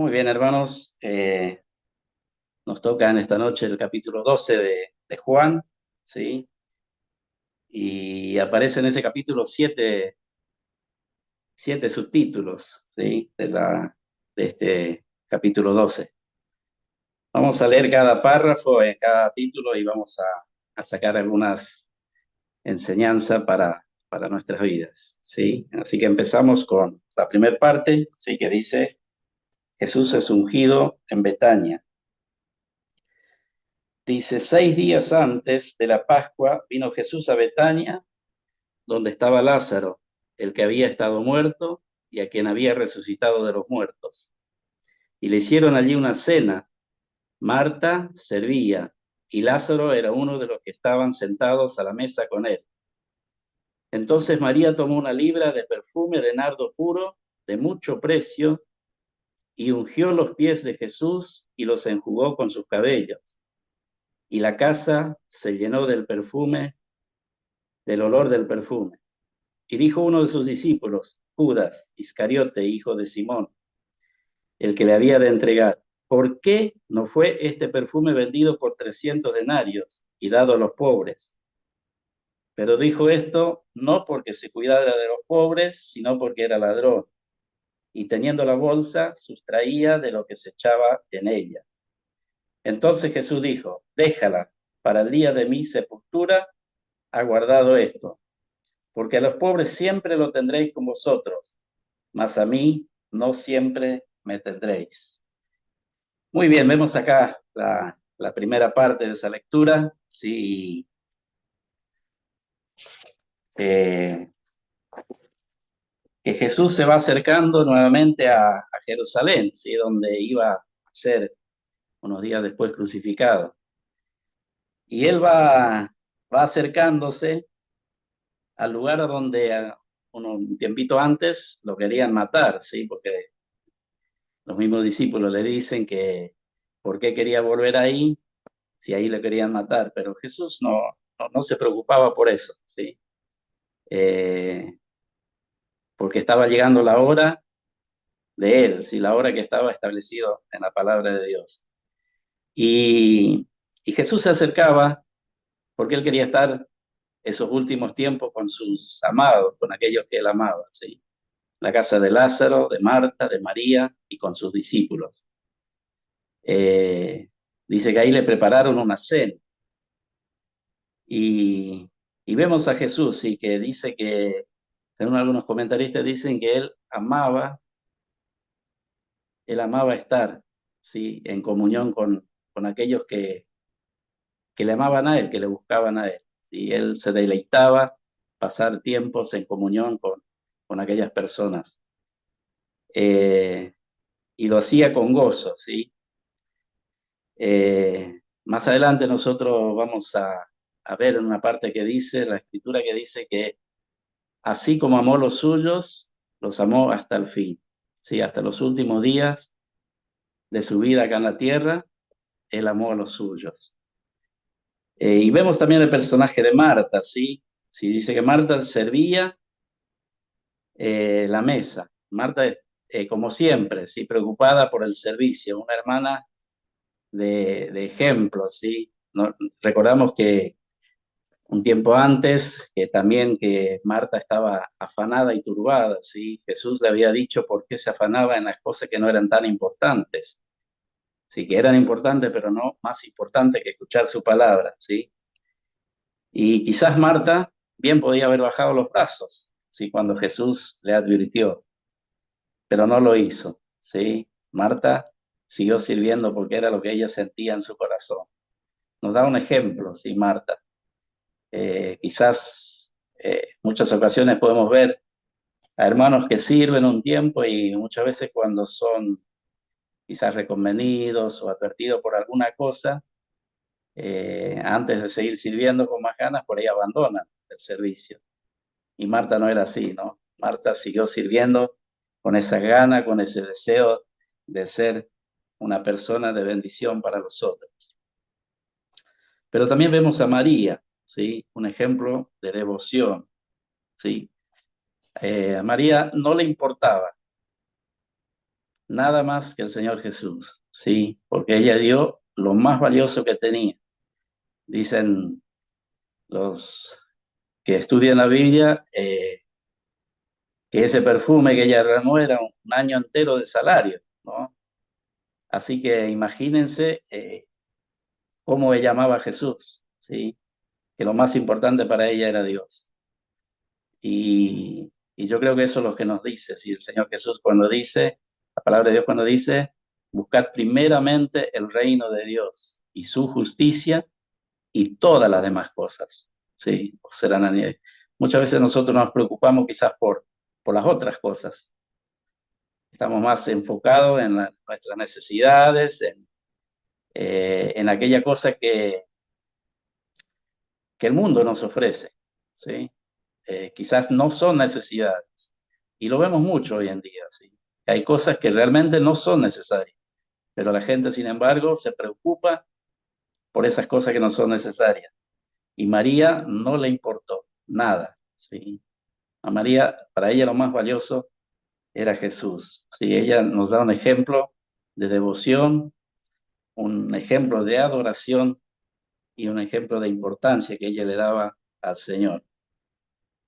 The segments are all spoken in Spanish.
Muy bien, hermanos. Nos toca en esta noche el capítulo 12 de Juan, ¿sí? Y aparece en ese capítulo siete subtítulos, ¿sí? De este capítulo 12. Vamos a leer cada párrafo en cada título y vamos a sacar algunas enseñanzas para nuestras vidas, ¿sí? Así que empezamos con la primera parte, ¿sí? Que dice, Jesús es ungido en Betania. Dice, 6 días antes de la Pascua vino Jesús a Betania, donde estaba Lázaro, el que había estado muerto y a quien había resucitado de los muertos. Y le hicieron allí una cena. Marta servía y Lázaro era uno de los que estaban sentados a la mesa con él. Entonces María tomó una libra de perfume de nardo puro, de mucho precio, y ungió los pies de Jesús y los enjugó con sus cabellos. Y la casa se llenó del olor del perfume. Y dijo uno de sus discípulos, Judas Iscariote, hijo de Simón, el que le había de entregar, ¿por qué no fue este perfume vendido por 300 denarios y dado a los pobres? Pero dijo esto no porque se cuidara de los pobres, sino porque era ladrón, y teniendo la bolsa, sustraía de lo que se echaba en ella. Entonces Jesús dijo, déjala, para el día de mi sepultura ha guardado esto, porque a los pobres siempre lo tendréis con vosotros, mas a mí no siempre me tendréis. Muy bien, vemos acá la primera parte de esa lectura, sí, eh, que Jesús se va acercando nuevamente a Jerusalén, ¿sí? Donde iba a ser unos días después crucificado. Y él va acercándose al lugar donde un tiempito antes lo querían matar, ¿sí? Porque los mismos discípulos le dicen que por qué quería volver ahí, si ahí le querían matar, pero Jesús no se preocupaba por eso, ¿sí? Eh, Porque estaba llegando la hora de él, ¿sí? La hora que estaba establecido en la palabra de Dios. Y, y Jesús se acercaba porque él quería estar esos últimos tiempos con sus amados, con aquellos que él amaba, ¿sí? La casa de Lázaro, de Marta, de María y con sus discípulos. Dice que ahí le prepararon una cena. Y, y vemos a Jesús, y que dice que, según algunos comentaristas, dicen que él amaba estar, ¿sí? En comunión con aquellos que le amaban a él, que le buscaban a él, ¿sí? Él se deleitaba pasar tiempos en comunión con aquellas personas. Y lo hacía con gozo, ¿sí? Más adelante nosotros vamos a ver en una parte que dice, la escritura que dice que así como amó los suyos, los amó hasta el fin, ¿sí? Hasta los últimos días de su vida acá en la tierra, él amó a los suyos. Y vemos también el personaje de Marta, ¿sí? Sí, dice que Marta servía la mesa. Marta, como siempre, ¿sí? Preocupada por el servicio, una hermana de ejemplo, ¿sí? No, recordamos que un tiempo antes, que también que Marta estaba afanada y turbada, ¿sí? Jesús le había dicho por qué se afanaba en las cosas que no eran tan importantes, sí, que eran importantes, pero no más importante que escuchar su palabra, ¿sí? Y quizás Marta bien podía haber bajado los brazos, ¿sí? Cuando Jesús le advirtió, pero no lo hizo, ¿sí? Marta siguió sirviendo porque era lo que ella sentía en su corazón. Nos da un ejemplo, ¿sí? Marta. Quizás muchas ocasiones podemos ver a hermanos que sirven un tiempo y muchas veces cuando son quizás reconvenidos o advertidos por alguna cosa, antes de seguir sirviendo con más ganas, por ahí abandonan el servicio. Y Marta no era así, ¿no? Marta siguió sirviendo con esa gana, con ese deseo de ser una persona de bendición para los otros. Pero también vemos a María, ¿sí? Un ejemplo de devoción, ¿sí? A María no le importaba nada más que el Señor Jesús, ¿sí? Porque ella dio lo más valioso que tenía. Dicen los que estudian la Biblia que ese perfume que ella derramó era un año entero de salario, ¿no? Así que imagínense cómo ella amaba a Jesús, ¿sí? Que lo más importante para ella era Dios. Y yo creo que eso es lo que nos dice, si el Señor Jesús cuando dice, la palabra de Dios cuando dice, buscad primeramente el reino de Dios y su justicia y todas las demás cosas, ¿sí? Os serán añadidas. Muchas veces nosotros nos preocupamos quizás por las otras cosas. Estamos más enfocados en nuestras necesidades, en aquella cosa que el mundo nos ofrece, ¿sí? Quizás no son necesidades. Y lo vemos mucho hoy en día, ¿sí? Hay cosas que realmente no son necesarias, pero la gente, sin embargo, se preocupa por esas cosas que no son necesarias. Y María no le importó nada, ¿sí? A María, para ella lo más valioso era Jesús, ¿sí? Ella nos da un ejemplo de devoción, un ejemplo de adoración y un ejemplo de importancia que ella le daba al Señor.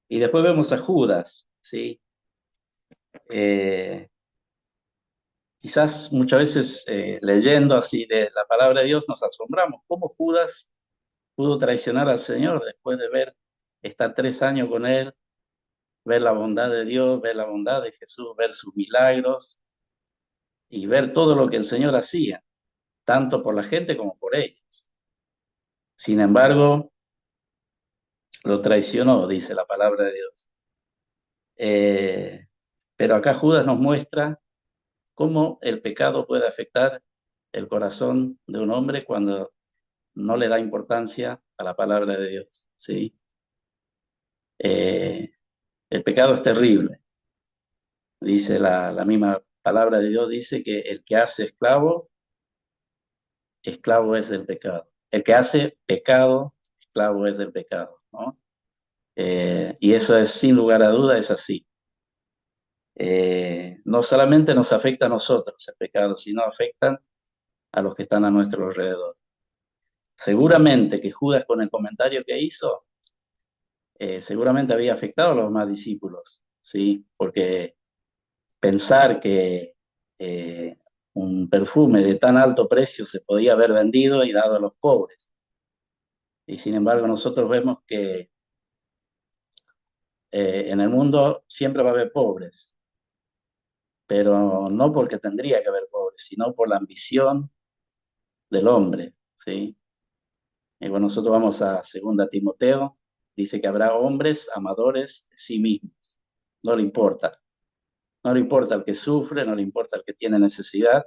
Y después vemos a Judas, ¿sí? Eh, Quizás muchas veces leyendo así de la palabra de Dios nos asombramos. ¿Cómo Judas pudo traicionar al Señor después de estar 3 años con Él, ver la bondad de Dios, ver la bondad de Jesús, ver sus milagros y ver todo lo que el Señor hacía, tanto por la gente como por ellos? Sin embargo, lo traicionó, dice la palabra de Dios. Pero acá Judas nos muestra cómo el pecado puede afectar el corazón de un hombre cuando no le da importancia a la palabra de Dios, ¿sí? Eh, el pecado es terrible. Dice la misma palabra de Dios, dice que el que hace esclavo, esclavo es del pecado. El que hace pecado, esclavo es del pecado, ¿no? Y eso es, sin lugar a duda, es así. No solamente nos afecta a nosotros el pecado, sino afectan a los que están a nuestro alrededor. Seguramente que Judas, con el comentario que hizo, seguramente había afectado a los demás discípulos, ¿sí? Porque pensar que un perfume de tan alto precio se podía haber vendido y dado a los pobres. Y sin embargo, nosotros vemos que en el mundo siempre va a haber pobres, pero no porque tendría que haber pobres, sino por la ambición del hombre, ¿sí? Y bueno, nosotros vamos a 2 Timoteo, dice que habrá hombres amadores de sí mismos. No le importa. No le importa al que sufre, no le importa al que tiene necesidad.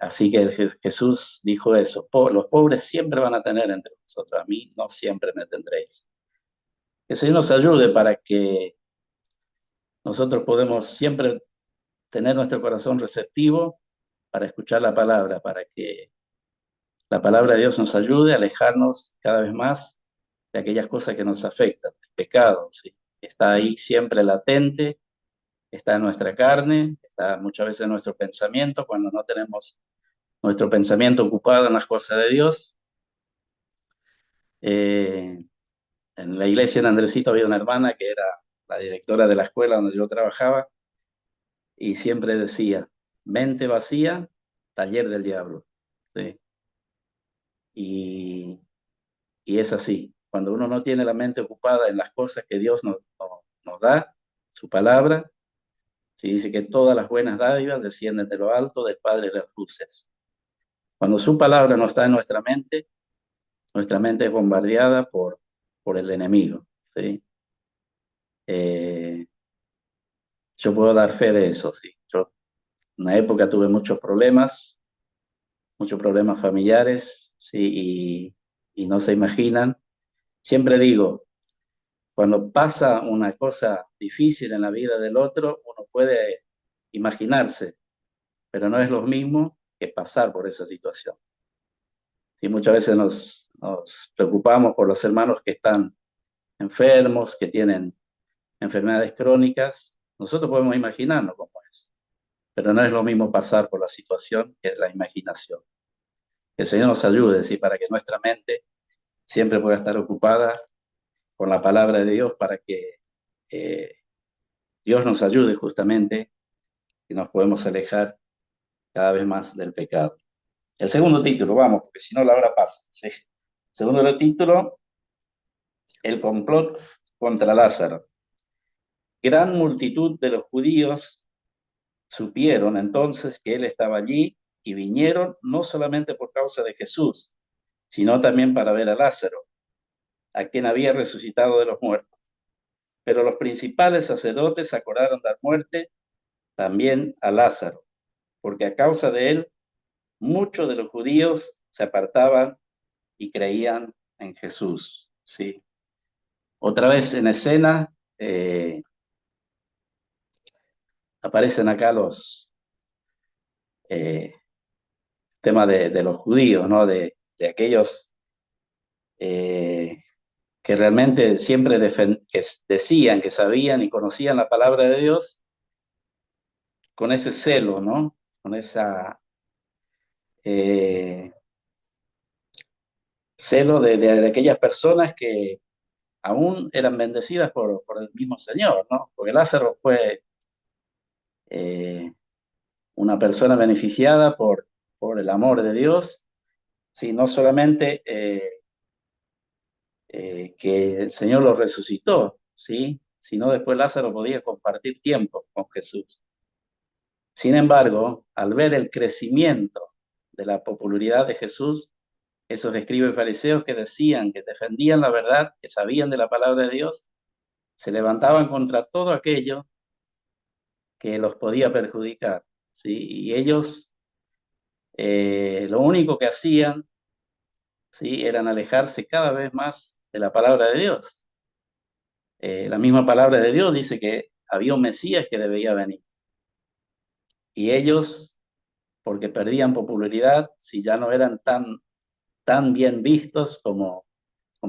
Así que Jesús dijo eso: los pobres siempre van a tener entre vosotros, a mí no siempre me tendréis. Que el Señor nos ayude para que nosotros podamos siempre tener nuestro corazón receptivo para escuchar la palabra, para que la palabra de Dios nos ayude a alejarnos cada vez más de aquellas cosas que nos afectan. El pecado, ¿sí? Está ahí siempre latente, está en nuestra carne, está muchas veces en nuestro pensamiento, cuando no tenemos nuestro pensamiento ocupado en las cosas de Dios. En la iglesia en Andresito había una hermana que era la directora de la escuela donde yo trabajaba y siempre decía: mente vacía, taller del diablo, ¿sí? Y, y es así. Cuando uno no tiene la mente ocupada en las cosas que Dios nos da, su palabra, sí, dice que todas las buenas dádivas descienden de lo alto del Padre de las luces. Cuando su palabra no está en nuestra mente es bombardeada por el enemigo, ¿sí? Yo puedo dar fe de eso, sí. Yo en una época tuve muchos problemas familiares, sí, y no se imaginan. Siempre digo, cuando pasa una cosa difícil en la vida del otro, uno puede imaginarse, pero no es lo mismo que pasar por esa situación. Y muchas veces nos preocupamos por los hermanos que están enfermos, que tienen enfermedades crónicas. Nosotros podemos imaginarnos cómo es. pero no es lo mismo pasar por la situación que la imaginación. Que el Señor nos ayude, ¿sí? Para que nuestra mente siempre pueda estar ocupada con la palabra de Dios, para que eh, Dios nos ayude justamente y nos podemos alejar cada vez más del pecado. El segundo título, vamos, porque si no la hora pasa. ¿Sí? Segundo título, el complot contra Lázaro. Gran multitud de los judíos supieron entonces que él estaba allí y vinieron no solamente por causa de Jesús, sino también para ver a Lázaro, a quien había resucitado de los muertos. Pero los principales sacerdotes acordaron dar muerte también a Lázaro, porque a causa de él muchos de los judíos se apartaban y creían en Jesús. ¿Sí? Otra vez en escena aparecen acá los temas de los judíos, ¿no? De aquellos que realmente siempre que decían que sabían y conocían la palabra de Dios con ese celo, ¿no? Con esa eh, celo de aquellas personas que aún eran bendecidas por el mismo Señor, ¿no? Porque Lázaro fue eh, una persona beneficiada por el amor de Dios, sí, no solamente que el Señor lo resucitó, ¿sí? Sino después Lázaro podía compartir tiempo con Jesús. Sin embargo, al ver el crecimiento de la popularidad de Jesús, esos escribas y fariseos que decían que defendían la verdad, que sabían de la palabra de Dios, se levantaban contra todo aquello que los podía perjudicar, ¿sí? Y ellos lo único que hacían, ¿sí? Eran alejarse cada vez más de la palabra de Dios. La misma palabra de Dios dice que había un Mesías que debía venir. Y ellos, porque perdían popularidad, si ya no eran tan bien vistos como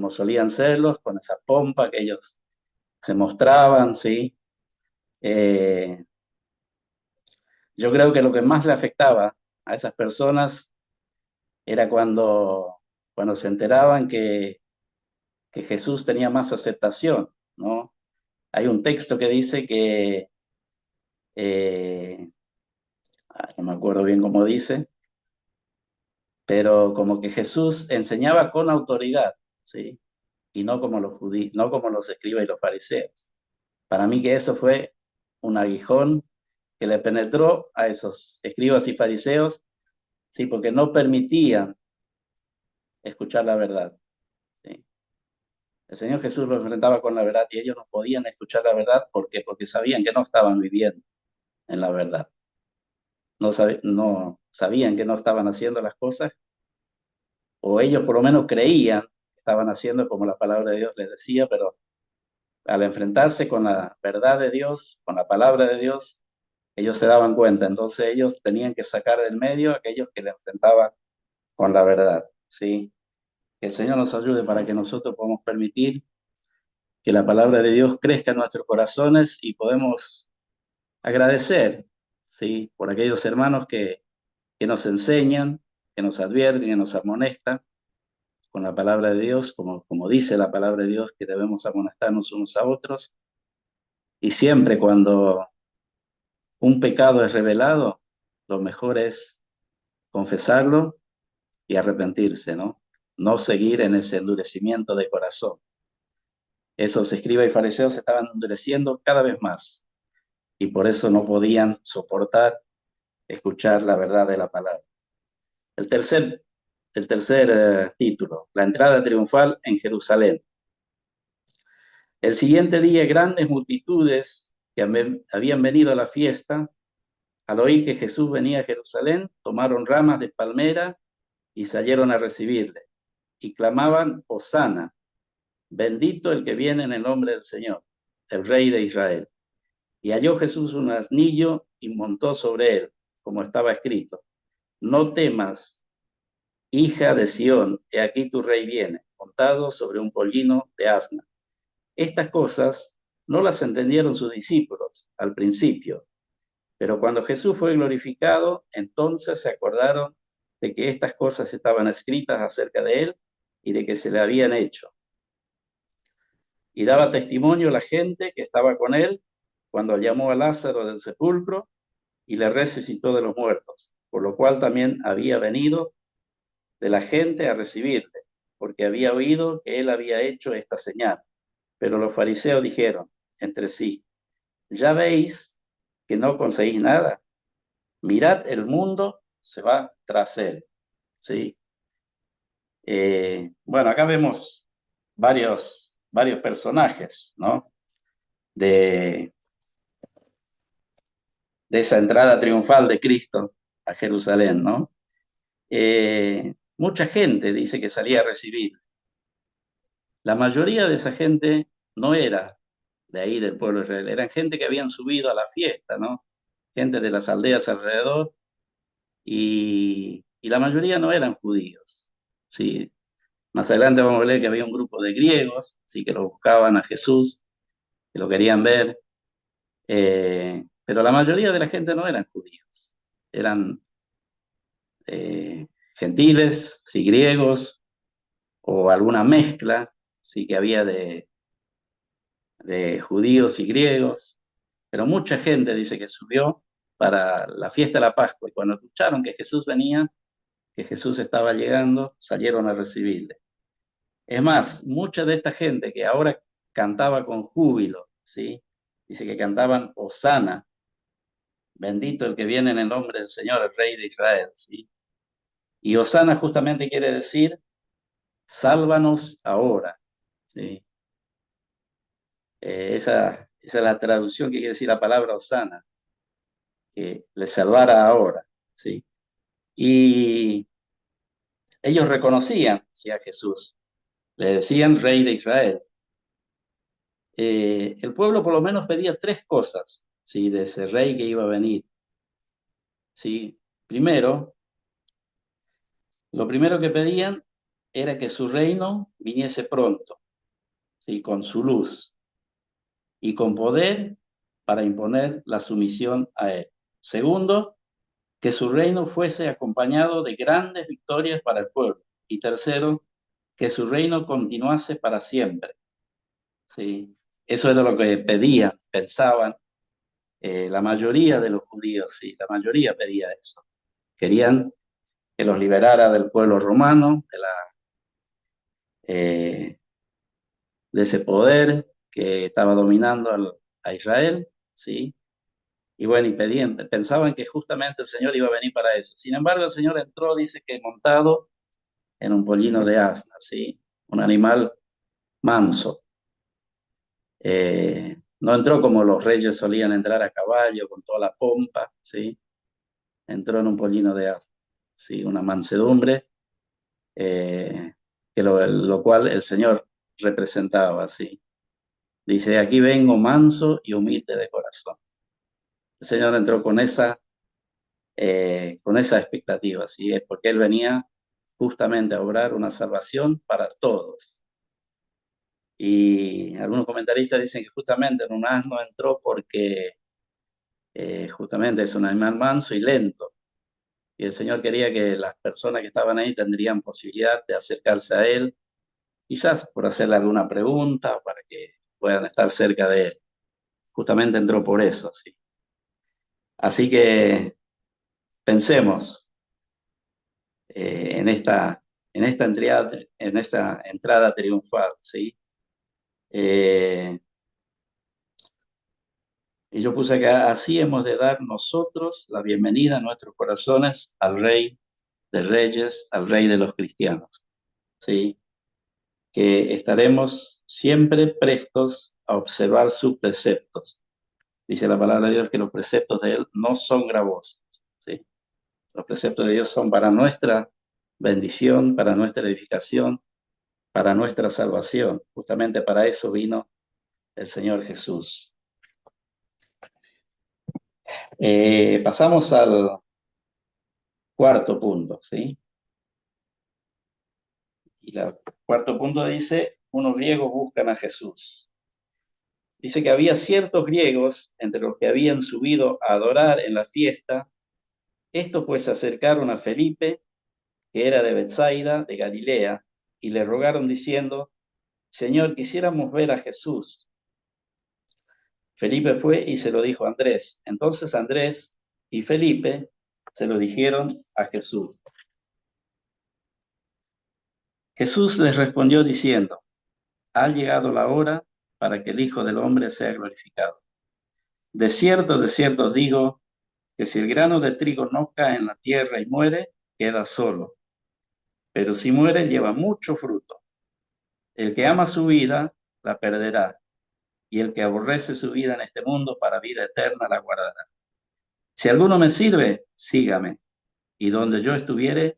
solían serlos, con esa pompa que ellos se mostraban, ¿sí? Yo creo que lo que más le afectaba a esas personas era cuando se enteraban que Jesús tenía más aceptación, ¿no? Hay un texto que dice que, eh, no me acuerdo bien cómo dice, pero como que Jesús enseñaba con autoridad, ¿sí? Y no como los judíos, no como los escribas y los fariseos. Para mí que eso fue un aguijón que le penetró a esos escribas y fariseos, ¿sí? Porque no permitían escuchar la verdad, ¿sí? El Señor Jesús los enfrentaba con la verdad y ellos no podían escuchar la verdad porque sabían que no estaban viviendo en la verdad. No sabían que no estaban haciendo las cosas, o ellos por lo menos creían que estaban haciendo como la palabra de Dios les decía, pero al enfrentarse con la verdad de Dios, con la palabra de Dios, ellos se daban cuenta. Entonces ellos tenían que sacar del medio a aquellos que le enfrentaban con la verdad, ¿sí? Que el Señor nos ayude para que nosotros podamos permitir que la palabra de Dios crezca en nuestros corazones y podemos agradecer, ¿sí? Por aquellos hermanos que nos enseñan, que nos advierten, que nos amonestan con la palabra de Dios, como dice la palabra de Dios, que debemos amonestarnos unos a otros. Y siempre cuando un pecado es revelado, lo mejor es confesarlo y arrepentirse, ¿no? No seguir en ese endurecimiento de corazón. Esos escribas y fariseos se estaban endureciendo cada vez más y por eso no podían soportar escuchar la verdad de la palabra. El tercer, el tercer título, la entrada triunfal en Jerusalén. El siguiente día, grandes multitudes que habían venido a la fiesta, al oír que Jesús venía a Jerusalén, tomaron ramas de palmera y salieron a recibirle, y clamaban, Hosana, bendito el que viene en el nombre del Señor, el Rey de Israel. Y halló Jesús un asnillo y montó sobre él, como estaba escrito, no temas, hija de Sión, he aquí tu rey viene, montado sobre un pollino de asna. Estas cosas no las entendieron sus discípulos al principio, Pero cuando Jesús fue glorificado, entonces se acordaron de que estas cosas estaban escritas acerca de él y de que se le habían hecho. Y daba testimonio la gente que estaba con él cuando llamó a Lázaro del sepulcro y le resucitó de los muertos, por lo cual también había venido de la gente a recibirle, porque había oído que él había hecho esta señal. Pero los fariseos dijeron entre sí: ya veis que no conseguís nada. Mirad, el mundo se va tras él. ¿Sí? Bueno, acá vemos varios personajes, ¿no? De, de esa entrada triunfal de Cristo a Jerusalén, ¿no? Mucha gente dice que salía a recibir. La mayoría de esa gente no era de ahí del pueblo de Israel, eran gente que habían subido a la fiesta, ¿no? Gente de las aldeas alrededor, y la mayoría no eran judíos, ¿sí? Más adelante vamos a ver que había un grupo de griegos, sí, que lo buscaban a Jesús, que lo querían ver, pero la mayoría de la gente no eran judíos, eran gentiles, sí, griegos, o alguna mezcla, sí, que había de judíos y griegos, pero mucha gente dice que subió para la fiesta de la Pascua, y cuando escucharon que Jesús venía, que Jesús estaba llegando, salieron a recibirle. Es más, mucha de esta gente que ahora cantaba con júbilo, ¿sí? Dice que cantaban Hosana, bendito el que viene en el nombre del Señor, el Rey de Israel, ¿sí? Y Hosana justamente quiere decir, sálvanos ahora, ¿sí? Esa es la traducción que quiere decir la palabra Hosana, que le salvara ahora, ¿sí? Y ellos reconocían, ¿sí?, a Jesús, le decían Rey de Israel. El pueblo por lo menos pedía tres cosas, ¿sí?, de ese rey que iba a venir, ¿sí? Lo primero que pedían era que su reino viniese pronto, ¿sí?, con su luz y con poder para imponer la sumisión a él. Segundo, que su reino fuese acompañado de grandes victorias para el pueblo. Y tercero, que su reino continuase para siempre, ¿sí? Eso era lo que pedían, pensaban, la mayoría de los judíos, sí, la mayoría pedía eso. Querían que los liberara del pueblo romano, eh, de ese poder que estaba dominando a Israel, ¿sí? Y bueno, pensaban que justamente el Señor iba a venir para eso. Sin embargo, el Señor entró, dice que montado en un pollino de asna, ¿sí? Un animal manso. No entró como los reyes solían entrar a caballo, con toda la pompa, ¿sí? Entró en un pollino de asna, ¿sí? Una mansedumbre, que lo cual el Señor representaba, ¿sí? Dice, aquí vengo manso y humilde de corazón. El Señor entró con esa expectativa, ¿sí? Es porque Él venía justamente a obrar una salvación para todos. Y algunos comentaristas dicen que justamente en un asno entró porque justamente es un animal manso y lento. Y el Señor quería que las personas que estaban ahí tendrían posibilidad de acercarse a Él, quizás por hacerle alguna pregunta, para que puedan estar cerca de Él. Justamente entró por eso, ¿sí? Así que pensemos en esta entrada triunfal, ¿sí? Eh, y yo puse acá, así hemos de dar nosotros la bienvenida a nuestros corazones al Rey de Reyes, al Rey de los cristianos, ¿sí? Que estaremos siempre prestos a observar sus preceptos. Dice la palabra de Dios que los preceptos de Él no son gravosos, ¿sí? Los preceptos de Dios son para nuestra bendición, para nuestra edificación, para nuestra salvación. Justamente para eso vino el Señor Jesús. Pasamos al cuarto punto, ¿sí? Y el cuarto punto dice, unos griegos buscan a Jesús. Dice que había ciertos griegos entre los que habían subido a adorar en la fiesta. Estos pues se acercaron a Felipe, que era de Bethsaida, de Galilea, y le rogaron diciendo: Señor, quisiéramos ver a Jesús. Felipe fue y se lo dijo a Andrés. Entonces Andrés y Felipe se lo dijeron a Jesús. Jesús les respondió diciendo: Ha llegado la hora para que el Hijo del Hombre sea glorificado. De cierto os digo, que si el grano de trigo no cae en la tierra y muere, queda solo. Pero si muere, lleva mucho fruto. El que ama su vida, la perderá. Y el que aborrece su vida en este mundo, para vida eterna la guardará. Si alguno me sirve, sígame. Y donde yo estuviere,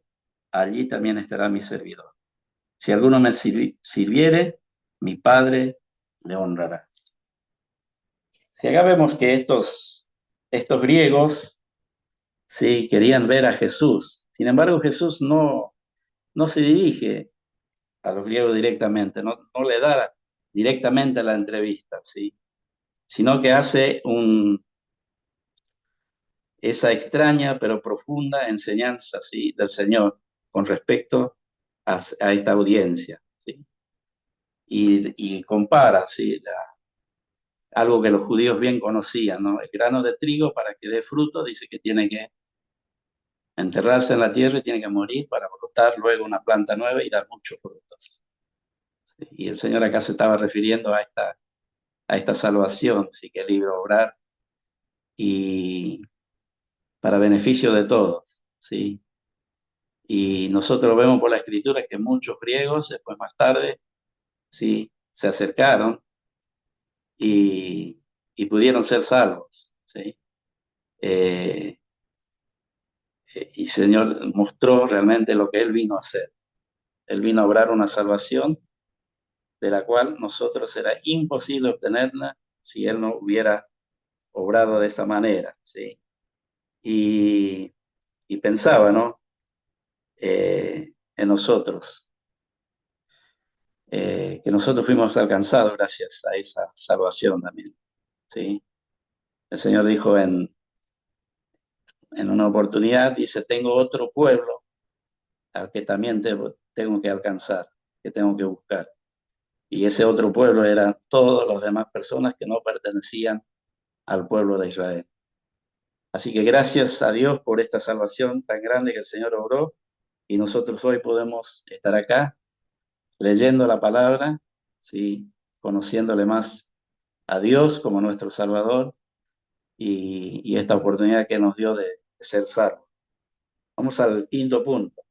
allí también estará mi servidor. Si alguno me sirviere, mi Padre le honrará. Si acá vemos que estos griegos sí querían ver a Jesús. Sin embargo, Jesús no se dirige a los griegos directamente, no le da directamente la entrevista, ¿sí? Sino que hace esa extraña pero profunda enseñanza, ¿sí?, del Señor con respecto a esta audiencia, ¿sí? Y compara, ¿sí?, algo que los judíos bien conocían, ¿no? El grano de trigo, para que dé fruto, dice que tiene que enterrarse en la tierra y tiene que morir para brotar luego una planta nueva y dar muchos frutos. Y el Señor acá se estaba refiriendo a esta salvación, ¿sí?, que Él iba a obrar y para beneficio de todos, ¿sí? Y nosotros vemos por la Escritura que muchos griegos, después más tarde, ¿sí?, se acercaron y pudieron ser salvos, ¿sí? Y el Señor mostró realmente lo que Él vino a hacer. Él vino a obrar una salvación de la cual nosotros era imposible obtenerla si Él no hubiera obrado de esa manera, ¿sí? Y pensaba, ¿no?, en nosotros, que nosotros fuimos alcanzados gracias a esa salvación también, ¿sí? El Señor dijo en una oportunidad, dice: tengo otro pueblo al que también tengo que alcanzar, que tengo que buscar. Y ese otro pueblo eran todas las demás personas que no pertenecían al pueblo de Israel. Así que gracias a Dios por esta salvación tan grande que el Señor obró, y nosotros hoy podemos estar acá leyendo la palabra, ¿sí?, conociéndole más a Dios como nuestro Salvador, y esta oportunidad que nos dio de ser salvos. Vamos al quinto punto.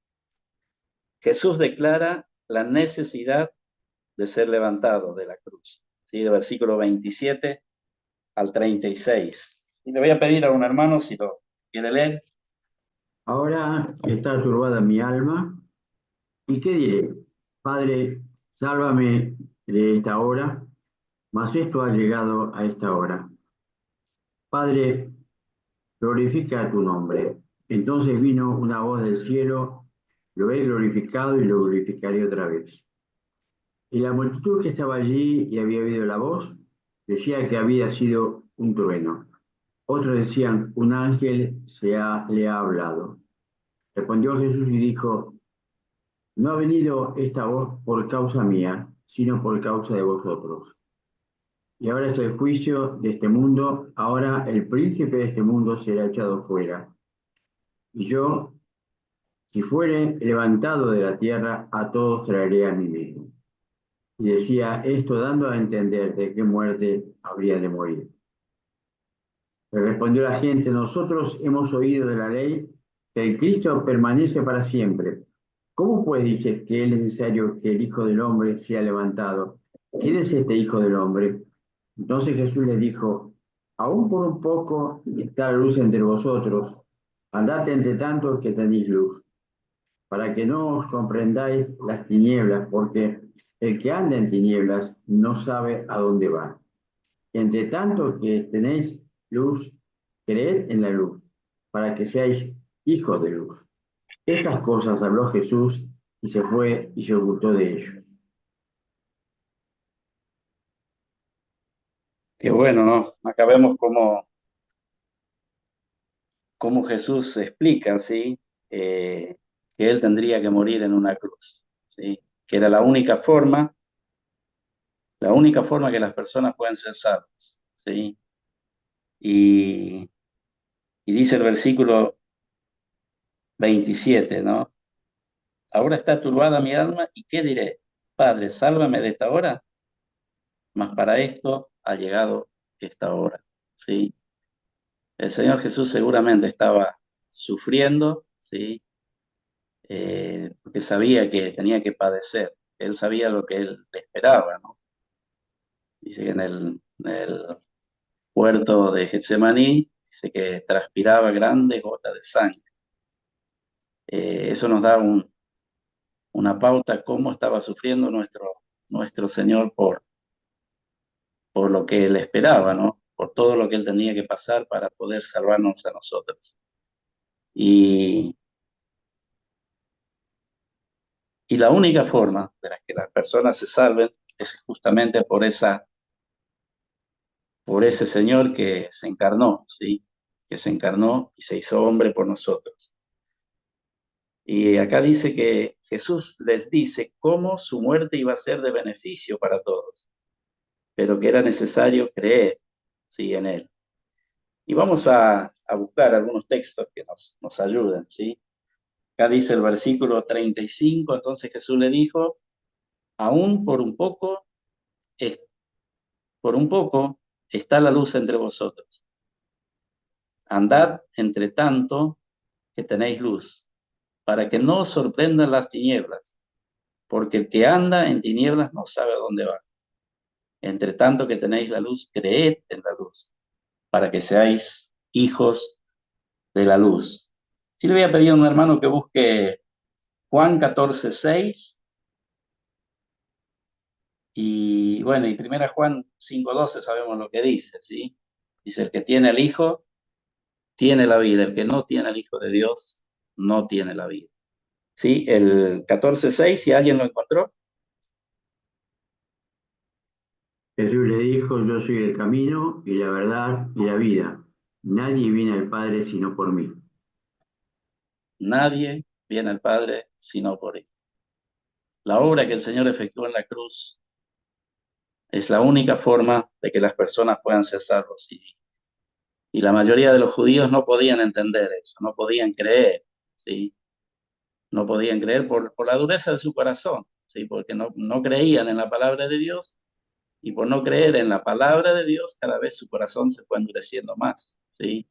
Jesús declara la necesidad de ser levantado de la cruz, ¿sí?, de versículo 27 al 36. Y le voy a pedir a un hermano si lo quiere leer. Ahora está turbada mi alma, ¿y qué diré? Padre, sálvame de esta hora, mas esto ha llegado a esta hora. Padre, glorifica tu nombre. Entonces vino una voz del cielo: lo he glorificado y lo glorificaré otra vez. Y la multitud que estaba allí y había oído la voz decía que había sido un trueno. Otros decían: un ángel le ha hablado. Respondió Jesús y dijo: no ha venido esta voz por causa mía, sino por causa de vosotros. Y ahora es el juicio de este mundo, ahora el príncipe de este mundo será echado fuera. Y yo, si fuere levantado de la tierra, a todos traeré a mí mismo. Y decía esto dando a entender de qué muerte habría de morir. Le respondió la gente: nosotros hemos oído de la ley que el Cristo permanece para siempre. ¿Cómo pues dices que es necesario que el Hijo del Hombre sea levantado? ¿Quién es este Hijo del Hombre? Entonces Jesús les dijo: aún por un poco está la luz entre vosotros. Andad entre tanto que tenéis luz, para que no os comprendáis las tinieblas, porque el que anda en tinieblas no sabe a dónde va. Entre tanto que tenéis luz, creed en la luz, para que seáis hijos de luz. Estas cosas habló Jesús y se fue y se ocultó de ellos. Qué bueno, ¿no? Acá vemos cómo Jesús explica, ¿sí? Que él tendría que morir en una cruz, ¿sí? Que era la única forma que las personas pueden ser salvas, ¿sí? Y, y dice el versículo 27, ¿no? Ahora está turbada mi alma, ¿y qué diré? Padre, sálvame de esta hora, mas para esto ha llegado esta hora, ¿sí? El Señor Jesús seguramente estaba sufriendo, ¿sí? Porque sabía que tenía que padecer. Él sabía lo que él le esperaba, ¿no? Dice que en el huerto de Getsemaní, dice que transpiraba grandes gotas de sangre. Eso nos da una pauta cómo estaba sufriendo nuestro Señor por lo que él esperaba, ¿no? Por todo lo que él tenía que pasar para poder salvarnos a nosotros. Y, y la única forma de la que las personas se salven es justamente por ese Señor que se encarnó, ¿sí? Que se encarnó y se hizo hombre por nosotros. Y acá dice que Jesús les dice cómo su muerte iba a ser de beneficio para todos, pero que era necesario creer, ¿sí? En él. Y vamos a buscar algunos textos que nos ayuden, ¿sí? Acá dice el versículo 35, entonces Jesús le dijo, aún es- por un poco está la luz entre vosotros. Andad entre tanto que tenéis luz, para que no os sorprendan las tinieblas, porque el que anda en tinieblas no sabe a dónde va. Entre tanto que tenéis la luz, creed en la luz, para que seáis hijos de la luz. Sí le voy a pedir a un hermano que busque Juan 14:6 y bueno, y primera Juan 5:12 sabemos lo que dice, ¿sí? Dice, el que tiene al Hijo, tiene la vida, el que no tiene al Hijo de Dios, no tiene la vida. ¿Sí? El 14:6, si alguien lo encontró. Jesús le dijo, yo soy el camino y la verdad y la vida. Nadie viene al Padre sino por mí. Nadie viene al Padre sino por él. La obra que el Señor efectuó en la cruz es la única forma de que las personas puedan ser salvos. Y la mayoría de los judíos no podían entender eso, no podían creer, ¿sí? No podían creer por la dureza de su corazón, ¿sí? Porque no creían en la palabra de Dios y por no creer en la palabra de Dios, cada vez su corazón se fue endureciendo más, ¿sí?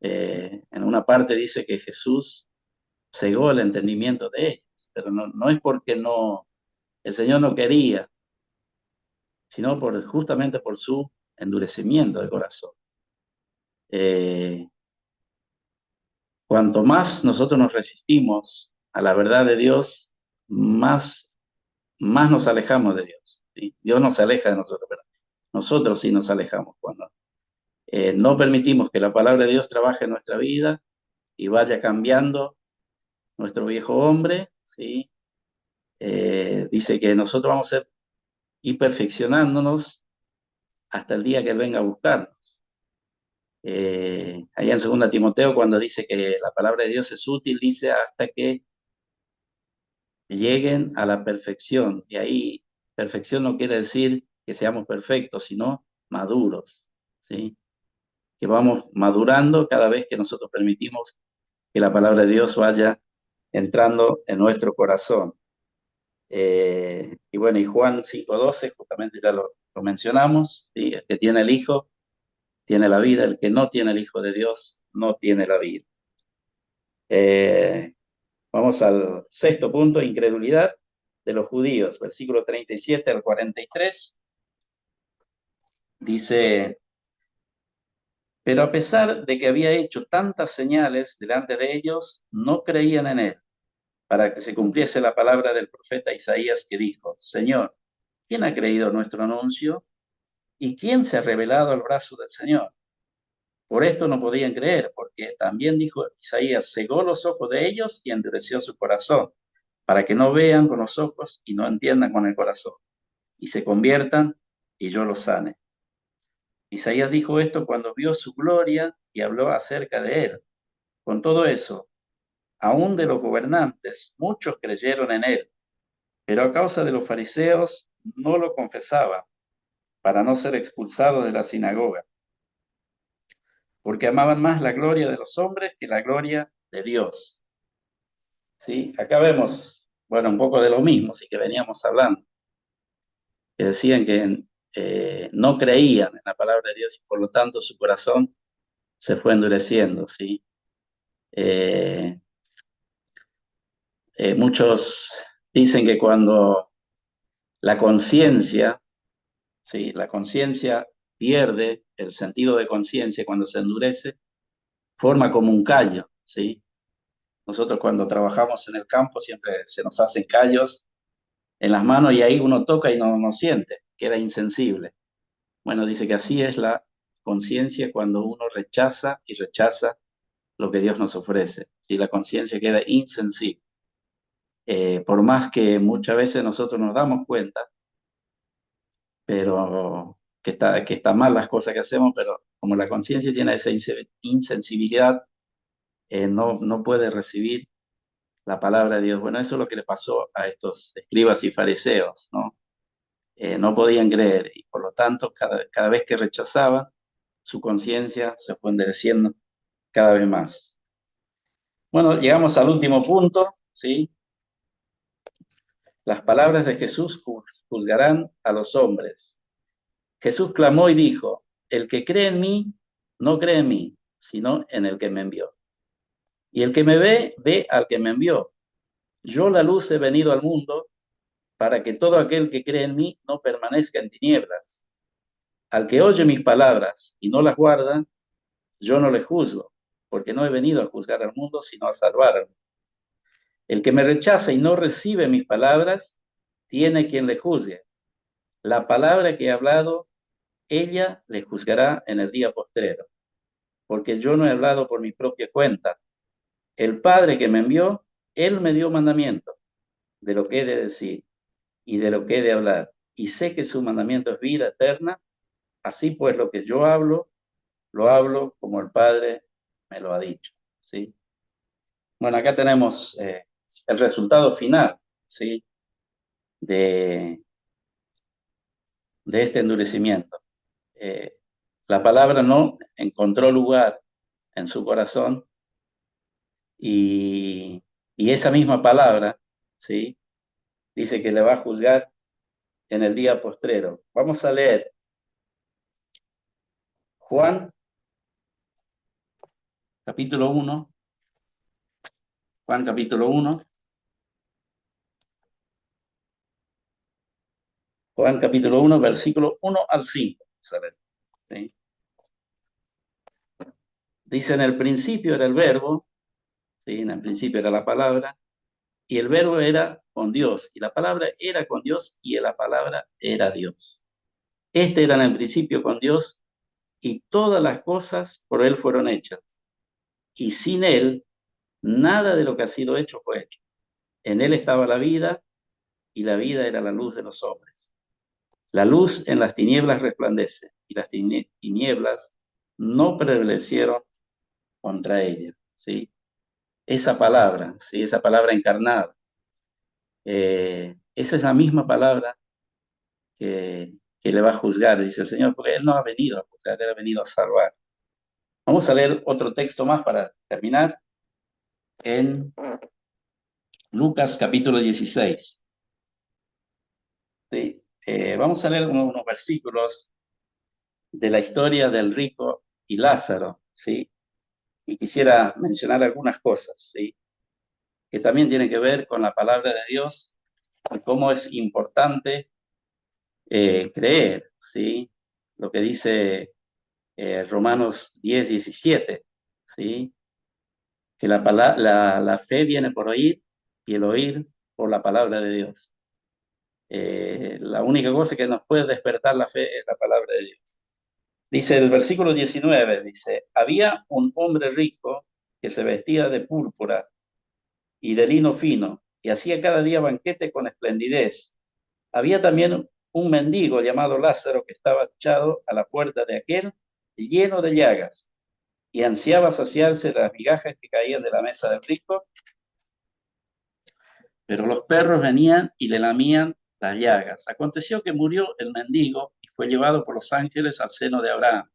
En una parte dice que Jesús cegó el entendimiento de ellos, pero no es porque el Señor no quería, sino justamente por su endurecimiento de corazón. Eh, Cuanto más nosotros nos resistimos a la verdad de Dios, más nos alejamos de Dios, ¿sí? Dios nos aleja de nosotros, pero nosotros sí nos alejamos cuando no permitimos que la palabra de Dios trabaje en nuestra vida y vaya cambiando nuestro viejo hombre, ¿sí? Dice que nosotros vamos a ir perfeccionándonos hasta el día que Él venga a buscarnos. Allá en 2 Timoteo, cuando dice que la palabra de Dios es útil, dice hasta que lleguen a la perfección. Y ahí perfección no quiere decir que seamos perfectos, sino maduros, ¿sí? Que vamos madurando cada vez que nosotros permitimos que la palabra de Dios vaya entrando en nuestro corazón. Y bueno, y Juan 5:12, justamente ya lo mencionamos, ¿sí? El que tiene el Hijo tiene la vida, el que no tiene el Hijo de Dios no tiene la vida. Vamos al sexto punto, incredulidad de los judíos, versículo 37 al 43. Dice, pero a pesar de que había hecho tantas señales delante de ellos, no creían en él, para que se cumpliese la palabra del profeta Isaías que dijo, Señor, ¿quién ha creído nuestro anuncio? ¿Y quién se ha revelado al brazo del Señor? Por esto no podían creer, porque también dijo Isaías, cegó los ojos de ellos y endureció su corazón, para que no vean con los ojos y no entiendan con el corazón, y se conviertan y yo los sane. Isaías dijo esto cuando vio su gloria y habló acerca de él. Con todo eso, aún de los gobernantes, muchos creyeron en él, pero a causa de los fariseos no lo confesaban para no ser expulsados de la sinagoga, porque amaban más la gloria de los hombres que la gloria de Dios. ¿Sí? Acá vemos, bueno, un poco de lo mismo, sí que veníamos hablando, que decían que no creían en la palabra de Dios y por lo tanto su corazón se fue endureciendo, ¿sí? Eh, muchos dicen que cuando la conciencia, ¿sí? La conciencia pierde el sentido de conciencia cuando se endurece, forma como un callo, ¿sí? Nosotros cuando trabajamos en el campo siempre se nos hacen callos en las manos y ahí uno toca y no siente, queda insensible. Bueno, dice que así es la conciencia cuando uno rechaza y rechaza lo que Dios nos ofrece. Y la conciencia queda insensible. Por más que muchas veces nosotros nos damos cuenta, pero que está mal las cosas que hacemos, pero como la conciencia tiene esa insensibilidad, no puede recibir la palabra de Dios. Bueno, eso es lo que le pasó a estos escribas y fariseos, ¿no? No podían creer y por lo tanto cada vez que rechazaban, su conciencia se fue endureciendo cada vez más. Bueno, llegamos al último punto, ¿sí? Las palabras de Jesús juzgarán a los hombres. Jesús clamó y dijo, el que cree en mí, no cree en mí, sino en el que me envió. Y el que me ve, ve al que me envió. Yo la luz he venido al mundo para que todo aquel que cree en mí no permanezca en tinieblas. Al que oye mis palabras y no las guarda, yo no le juzgo, porque no he venido a juzgar al mundo, sino a salvarlo. El que me rechaza y no recibe mis palabras, tiene quien le juzgue. La palabra que he hablado, ella le juzgará en el día postrero, porque yo no he hablado por mi propia cuenta. El Padre que me envió, él me dio mandamiento de lo que he de decir y de lo que he de hablar. Y sé que su mandamiento es vida eterna. Así pues, lo que yo hablo, lo hablo como el Padre me lo ha dicho. ¿Sí? Bueno, acá tenemos el resultado final, ¿sí? de, de este endurecimiento. La palabra no encontró lugar en su corazón y esa misma palabra, ¿sí? Dice que le va a juzgar en el día postrero. Vamos a leer Juan, capítulo 1, Juan capítulo 1, Juan capítulo 1, versículo 1 al 5. ¿Sí? Dice, en el principio era el verbo, ¿sí? En el principio era la palabra, y el verbo era con Dios, y la palabra era con Dios, y la palabra era Dios. Este era en el principio con Dios, y todas las cosas por él fueron hechas. Y sin él, nada de lo que ha sido hecho fue hecho. En él estaba la vida, y la vida era la luz de los hombres. La luz en las tinieblas resplandece, y las tinieblas no prevalecieron contra ella. ¿Sí? Esa palabra, ¿sí? Esa palabra encarnada, esa es la misma palabra que le va a juzgar, dice el Señor, porque Él no ha venido a juzgar, Él ha venido a salvar. Vamos a leer otro texto más para terminar, en Lucas capítulo 16. ¿Sí? Vamos a leer unos versículos de la historia del rico y Lázaro, ¿sí? Y quisiera mencionar algunas cosas, ¿sí? Que también tienen que ver con la palabra de Dios y cómo es importante creer, ¿sí? Lo que dice Romanos 10:17, ¿sí? Que la fe viene por oír y el oír por la palabra de Dios. La única cosa que nos puede despertar la fe es la palabra de Dios. Dice el versículo 19, dice, había un hombre rico que se vestía de púrpura y de lino fino y hacía cada día banquete con esplendidez. Había también un mendigo llamado Lázaro que estaba echado a la puerta de aquel, lleno de llagas, y ansiaba saciarse de las migajas que caían de la mesa del rico, pero los perros venían y le lamían las llagas. Aconteció que murió el mendigo y fue llevado por los ángeles al seno de Abraham.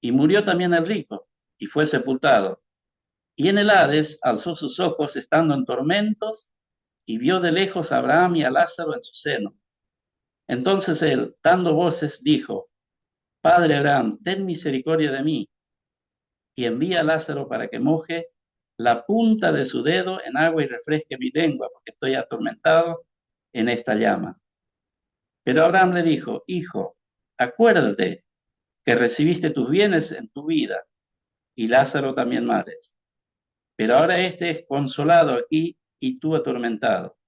Y murió también el rico y fue sepultado. Y en el Hades alzó sus ojos estando en tormentos y vio de lejos a Abraham y a Lázaro en su seno. Entonces él, dando voces, dijo: Padre Abraham, ten misericordia de mí y envía a Lázaro para que moje la punta de su dedo en agua y refresque mi lengua, porque estoy atormentado en esta llama. Pero Abraham le dijo: Hijo, acuérdate que recibiste tus bienes en tu vida y Lázaro también males. Pero ahora este es consolado aquí y tú atormentado.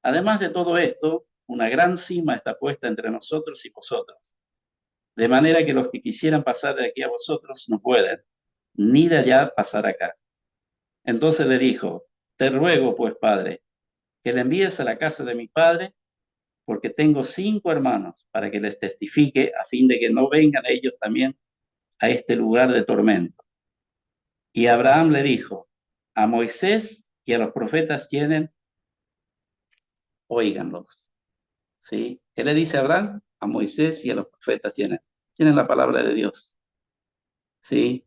Además de todo esto, una gran cima está puesta entre nosotros y vosotros, de manera que los que quisieran pasar de aquí a vosotros no pueden, ni de allá pasar acá. Entonces le dijo: Te ruego, pues, padre, que le envíes a la casa de mi padre, porque tengo 5 hermanos, para que les testifique, a fin de que no vengan ellos también a este lugar de tormento. Y Abraham le dijo: A Moisés y a los profetas tienen, óiganlos. ¿Sí? ¿Qué le dice Abraham? A Moisés y a los profetas tienen la palabra de Dios. ¿Sí?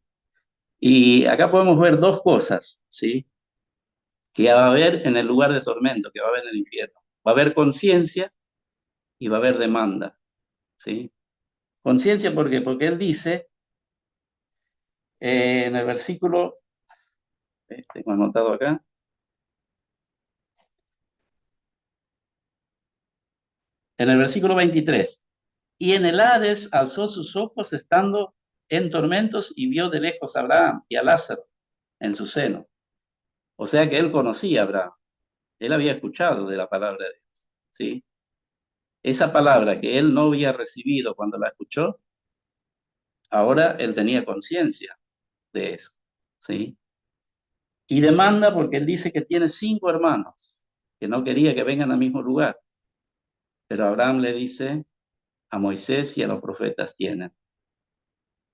Y acá podemos ver dos cosas, ¿sí? Que va a haber en el lugar de tormento, que va a haber en el infierno. Va a haber conciencia y va a haber demanda, ¿sí? Conciencia, ¿por qué? Porque él dice en el versículo, tengo anotado acá, en el versículo 23, y en el Hades alzó sus ojos estando en tormentos y vio de lejos a Abraham y a Lázaro en su seno. O sea que él conocía a Abraham, él había escuchado de la palabra de Dios, ¿sí? Esa palabra que él no había recibido cuando la escuchó, ahora él tenía conciencia de eso, ¿sí? Y demanda porque él dice que tiene 5 hermanos, que no quería que vengan al mismo lugar. Pero Abraham le dice: a Moisés y a los profetas tienen.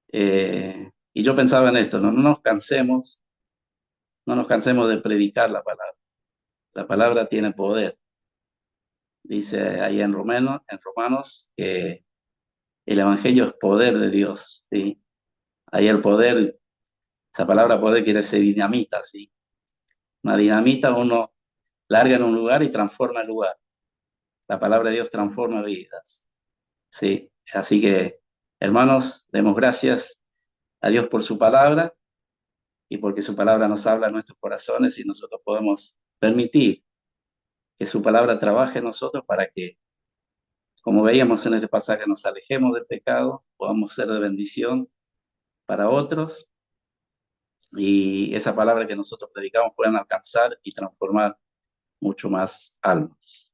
Y yo pensaba en esto: no nos cansemos de predicar la palabra. La palabra tiene poder. Dice ahí en Romanos que el evangelio es poder de Dios, ¿sí? Ahí el poder, esa palabra poder quiere decir dinamita, ¿sí? Una dinamita uno larga en un lugar y transforma el lugar. La palabra de Dios transforma vidas, ¿sí? Así que, hermanos, demos gracias a Dios por su palabra y porque su palabra nos habla en nuestros corazones y nosotros podemos permitir que su palabra trabaje en nosotros para que, como veíamos en este pasaje, nos alejemos del pecado, podamos ser de bendición para otros y esa palabra que nosotros predicamos puedan alcanzar y transformar mucho más almas.